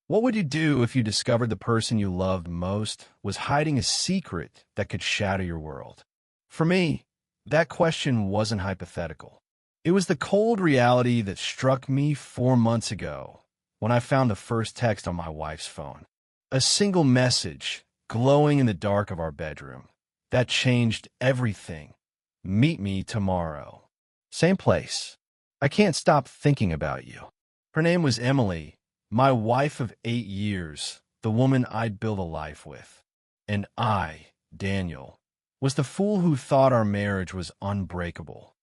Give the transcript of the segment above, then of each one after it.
What would you do if you discovered the person you loved most was hiding a secret that could shatter your world? For me, that question wasn't hypothetical. It was the cold reality that struck me 4 months ago when I found the first text on my wife's phone. A single message glowing in the dark of our bedroom that changed everything. Meet me tomorrow. Same place. I can't stop thinking about you. Her name was Emily, my wife of 8 years, the woman I'd built a life with. And I, Daniel, was the fool who thought our marriage was unbreakable.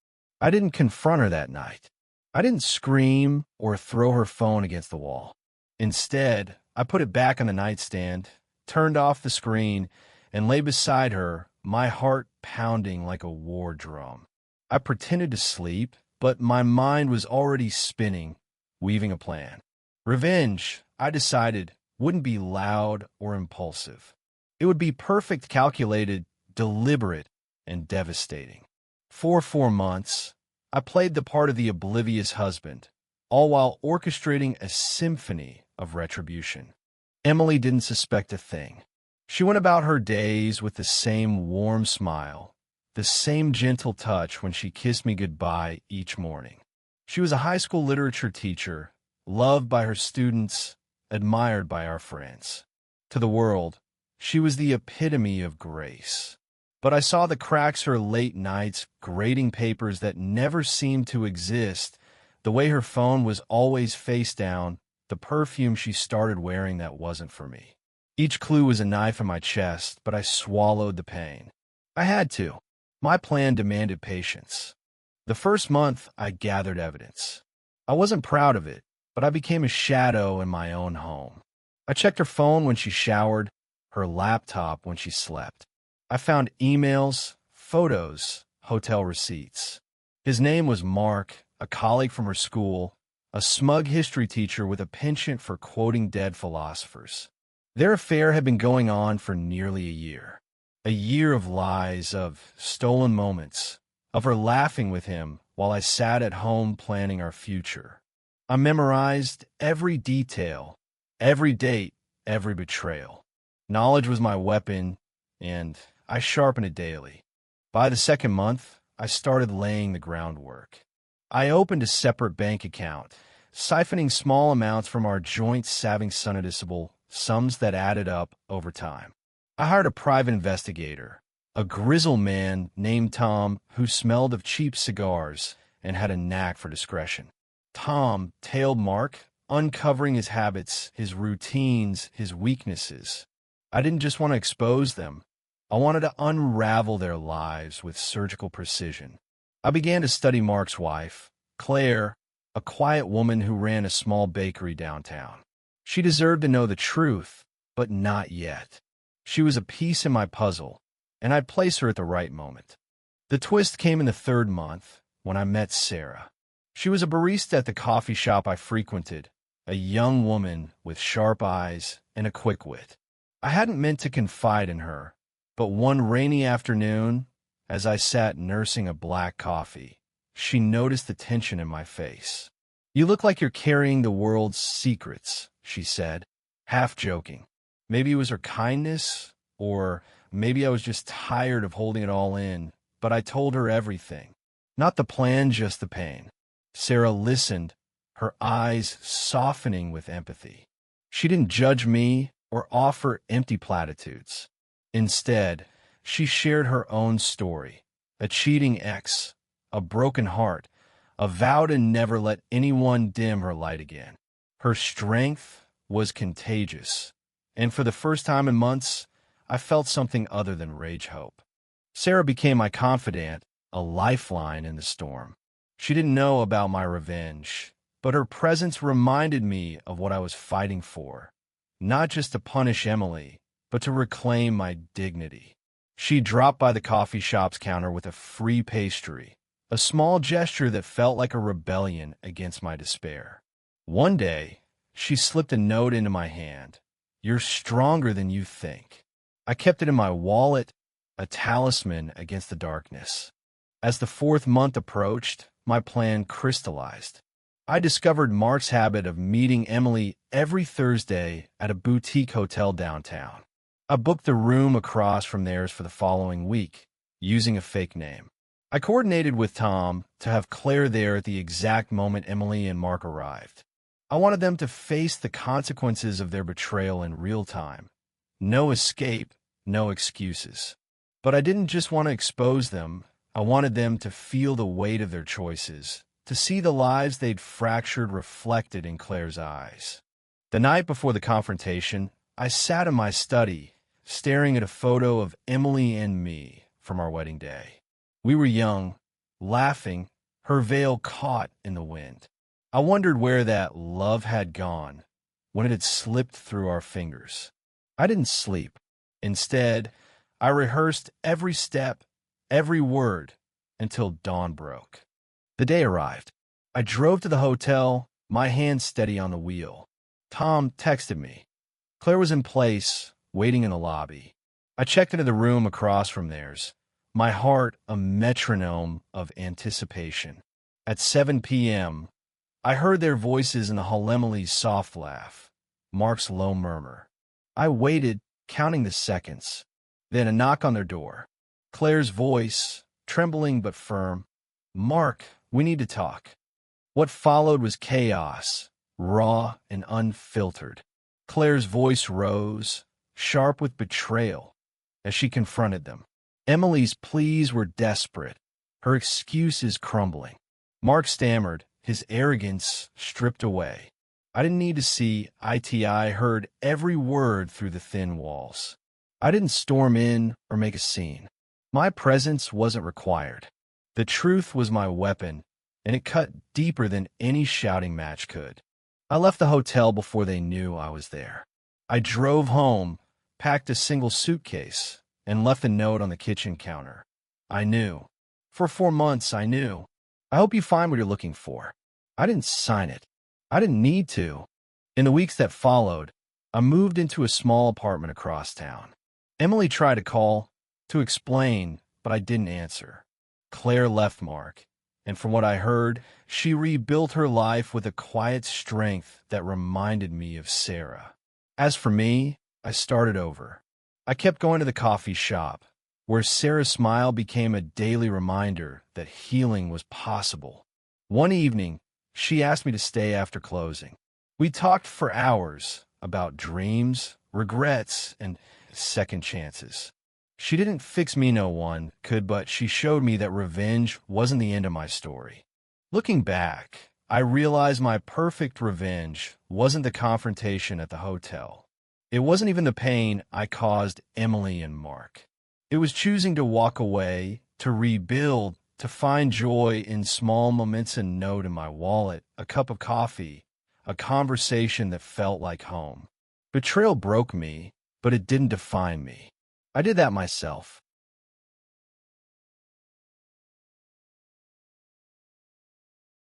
I didn't confront her that night. I didn't scream or throw her phone against the wall. Instead, I put it back on the nightstand, turned off the screen, and lay beside her, my heart pounding like a war drum. I pretended to sleep, but my mind was already spinning, weaving a plan. Revenge, I decided, wouldn't be loud or impulsive. It would be perfect, calculated, deliberate, and devastating. For 4 months, I played the part of the oblivious husband, all while orchestrating a symphony of retribution. Emily didn't suspect a thing. She went about her days with the same warm smile, the same gentle touch when she kissed me goodbye each morning. She was a high school literature teacher, loved by her students, admired by our friends. To the world, she was the epitome of grace. But I saw the cracks her late nights grading papers that never seemed to exist, the way her phone was always face down, the perfume she started wearing that wasn't for me. Each clue was a knife in my chest, but I swallowed the pain. I had to. My plan demanded patience. The first month, I gathered evidence. I wasn't proud of it, but I became a shadow in my own home. I checked her phone when she showered, her laptop when she slept. I found emails, photos, hotel receipts. His name was Mark, a colleague from her school, a smug history teacher with a penchant for quoting dead philosophers. Their affair had been going on for nearly a year of lies, of stolen moments, of her laughing with him while I sat at home planning our future. I memorized every detail, every date, every betrayal. Knowledge was my weapon, and I sharpened it daily. By the second month, I started laying the groundwork. I opened a separate bank account, siphoning small amounts from our joint saving sonidicible, sums that added up over time. I hired a private investigator, a grizzled man named Tom who smelled of cheap cigars and had a knack for discretion. Tom tailed Mark, uncovering his habits, his routines, his weaknesses. I didn't just want to expose them. I wanted to unravel their lives with surgical precision. I began to study Mark's wife, Claire, a quiet woman who ran a small bakery downtown. She deserved to know the truth, but not yet. She was a piece in my puzzle, and I'd place her at the right moment. The twist came in the third month when I met Sarah. She was a barista at the coffee shop I frequented, a young woman with sharp eyes and a quick wit. I hadn't meant to confide in her, but one rainy afternoon, as I sat nursing a black coffee, she noticed the tension in my face. "You look like you're carrying the world's secrets," she said, half joking. Maybe it was her kindness, or maybe I was just tired of holding it all in, but I told her everything. Not the plan, just the pain. Sarah listened, her eyes softening with empathy. She didn't judge me or offer empty platitudes. Instead, she shared her own story, a cheating ex, a broken heart, a vow to never let anyone dim her light again. Her strength was contagious, and for the first time in months, I felt something other than rage hope. Sarah became my confidant, a lifeline in the storm. She didn't know about my revenge, but her presence reminded me of what I was fighting for, not just to punish Emily, but to reclaim my dignity. She dropped by the coffee shop's counter with a free pastry, a small gesture that felt like a rebellion against my despair. One day, she slipped a note into my hand. "You're stronger than you think." I kept it in my wallet, a talisman against the darkness. As the fourth month approached, my plan crystallized. I discovered Mark's habit of meeting Emily every Thursday at a boutique hotel downtown. I booked the room across from theirs for the following week, using a fake name. I coordinated with Tom to have Claire there at the exact moment Emily and Mark arrived. I wanted them to face the consequences of their betrayal in real time. No escape, no excuses. But I didn't just want to expose them. I wanted them to feel the weight of their choices, to see the lives they'd fractured reflected in Claire's eyes. The night before the confrontation, I sat in my study, staring at a photo of Emily and me from our wedding day. We were young, laughing, her veil caught in the wind. I wondered where that love had gone, when it had slipped through our fingers. I didn't sleep. Instead, I rehearsed every step, every word, until dawn broke. The day arrived. I drove to the hotel, my hand steady on the wheel. Tom texted me. Claire was in place, waiting in the lobby. I checked into the room across from theirs, my heart a metronome of anticipation. At 7 p.m., I heard their voices in the hall, Emily's soft laugh, Mark's low murmur. I waited, counting the seconds. Then a knock on their door. Claire's voice, trembling but firm. "Mark, we need to talk." What followed was chaos, raw and unfiltered. Claire's voice rose, sharp with betrayal, as she confronted them. Emily's pleas were desperate, her excuses crumbling. Mark stammered, his arrogance stripped away. I didn't need to see I heard every word through the thin walls. I didn't storm in or make a scene. My presence wasn't required. The truth was my weapon, and it cut deeper than any shouting match could. I left the hotel before they knew I was there. I drove home, packed a single suitcase, and left a note on the kitchen counter. I knew. For 4 months, I knew. I hope you find what you're looking for. I didn't sign it. I didn't need to. In the weeks that followed, I moved into a small apartment across town. Emily tried to call, to explain, but I didn't answer. Claire left Mark, and from what I heard, she rebuilt her life with a quiet strength that reminded me of Sarah. As for me, I started over. I kept going to the coffee shop, where Sarah's smile became a daily reminder that healing was possible. One evening, she asked me to stay after closing. We talked for hours about dreams, regrets, and second chances. She didn't fix me, no one could, but she showed me that revenge wasn't the end of my story. Looking back, I realized my perfect revenge wasn't the confrontation at the hotel. It wasn't even the pain I caused Emily and Mark. It was choosing to walk away, to rebuild, to find joy in small moments, a note in my wallet, a cup of coffee, a conversation that felt like home. Betrayal broke me, but it didn't define me. I did that myself.